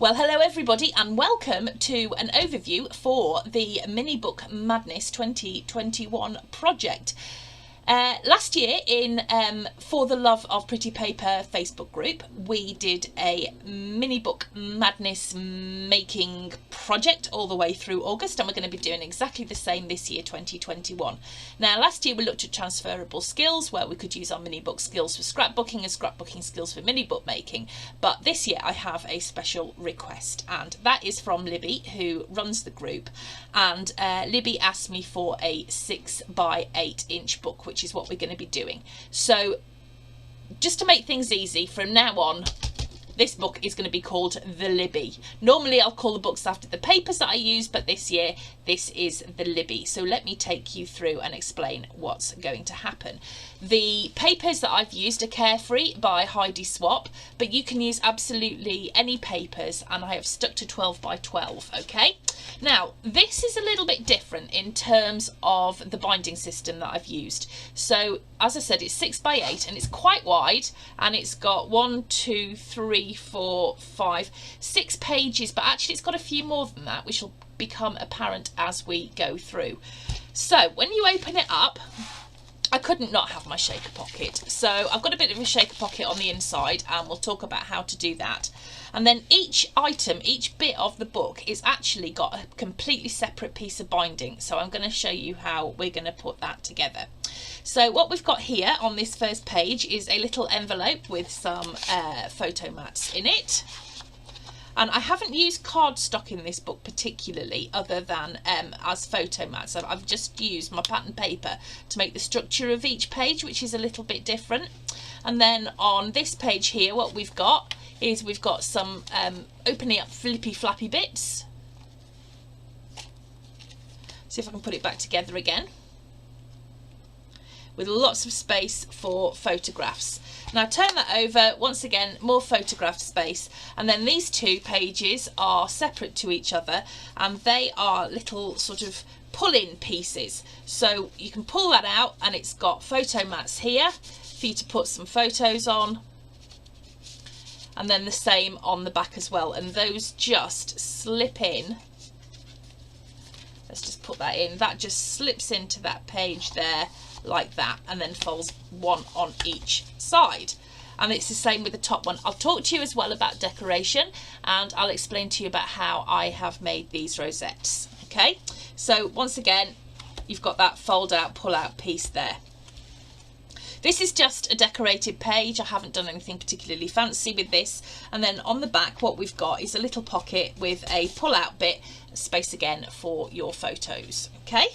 Well, hello everybody and welcome to an overview for the Minibook Madness 2021 project. Last year in For the Love of Pretty Paper Facebook group, we did a Minibook Madness making project all the way through August, and we're going to be doing exactly the same this year, 2021. Now, last year we looked at transferable skills where we could use our Minibook skills for scrapbooking and scrapbooking skills for Minibook making, but this year I have a special request, and that is from Libby, who runs the group, and Libby asked me for a 6 by 8 inch book, which is what we're going to be doing. So just to make things easy, from now on this book is going to be called the Libby. Normally I'll call the books after the papers that I use, but this year this is the Libby. So let me take you through and explain what's going to happen. The papers that I've used are Carefree by Heidi Swap, but you can use absolutely any papers, and I have stuck to 12 by 12. Okay, now this is a little bit different in terms of the binding system that I've used. So as I said, it's 6 by 8 and it's quite wide, and it's got 6 pages, but actually it's got a few more than that, which will become apparent as we go through. So when you open it up, I couldn't not have my shaker pocket, so I've got a bit of a shaker pocket on the inside, and we'll talk about how to do that. And then each item, each bit of the book is actually got a completely separate piece of binding, so I'm going to show you how we're going to put that together. So what we've got here on this first page is a little envelope with some photo mats in it. And I haven't used cardstock in this book particularly, other than as photo mats. I've just used my pattern paper to make the structure of each page, which is a little bit different. And then on this page here, what we've got is we've got some opening up flippy flappy bits. See if I can put it back together again, with lots of space for photographs. Now turn that over, once again more photograph space, and then these two pages are separate to each other, and they are little sort of pull-in pieces. So you can pull that out, and it's got photo mats here for you to put some photos on, and then the same on the back as well, and those just slip in. Let's just put that in. That just slips into that page there like that, and then folds one on each side. And it's the same with the top one. I'll talk to you as well about decoration, and I'll explain to you about how I have made these rosettes. Okay, so once again you've got that fold out, pull out piece there. This is just a decorated page. I haven't done anything particularly fancy with this. And then on the back, what we've got is a little pocket with a pull out bit, space again for your photos. Okay,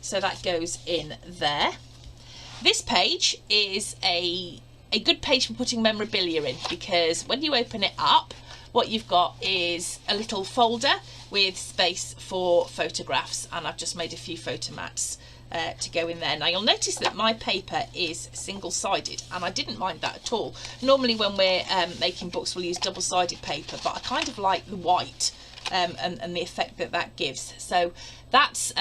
so that goes in there. This page is a good page for putting memorabilia in, because when you open it up, what you've got is a little folder with space for photographs, and I've just made a few photo mats to go in there. Now you'll notice that my paper is single-sided, and I didn't mind that at all. Normally when we're making books we'll use double-sided paper, but I kind of like the white and the effect that that gives. So that's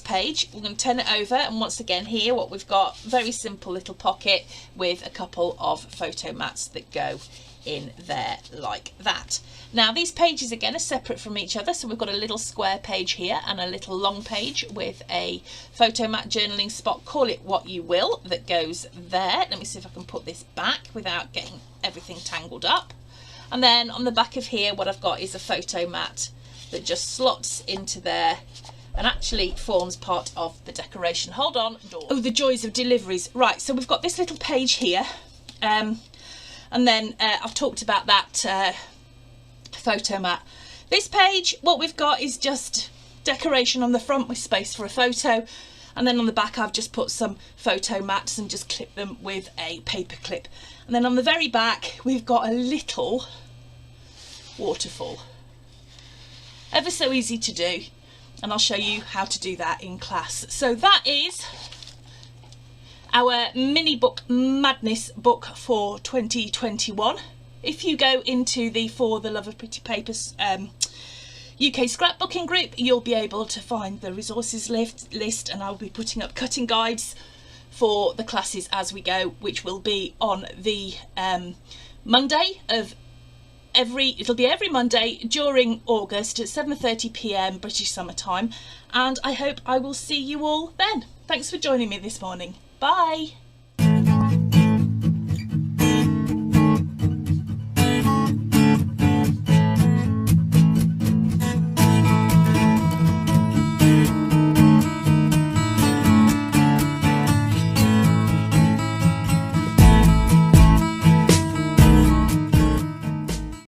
page. We're going to turn it over, and once again here what we've got, very simple little pocket with a couple of photo mats that go in there like that. Now these pages again are separate from each other, so we've got a little square page here and a little long page with a photo mat journaling spot, call it what you will, that goes there. Let me see if I can put this back without getting everything tangled up. And then on the back of here what I've got is a photo mat that just slots into there and actually forms part of the decoration. Hold on. Oh, the joys of deliveries. Right, so we've got this little page here, and then I've talked about that photo mat. This page, what we've got is just decoration on the front with space for a photo, and then on the back I've just put some photo mats and just clipped them with a paper clip. And then on the very back we've got a little waterfall. Ever so easy to do, and I'll show you how to do that in class. So that is our Minibook Madness book for 2021. If you go into the For the Love of Pretty Papers UK scrapbooking group, you'll be able to find the resources list, and I'll be putting up cutting guides for the classes as we go, which will be on the Monday of it'll be every Monday during August at 7:30 p.m. British Summer Time, and I hope I will see you all then. Thanks for joining me this morning. Bye.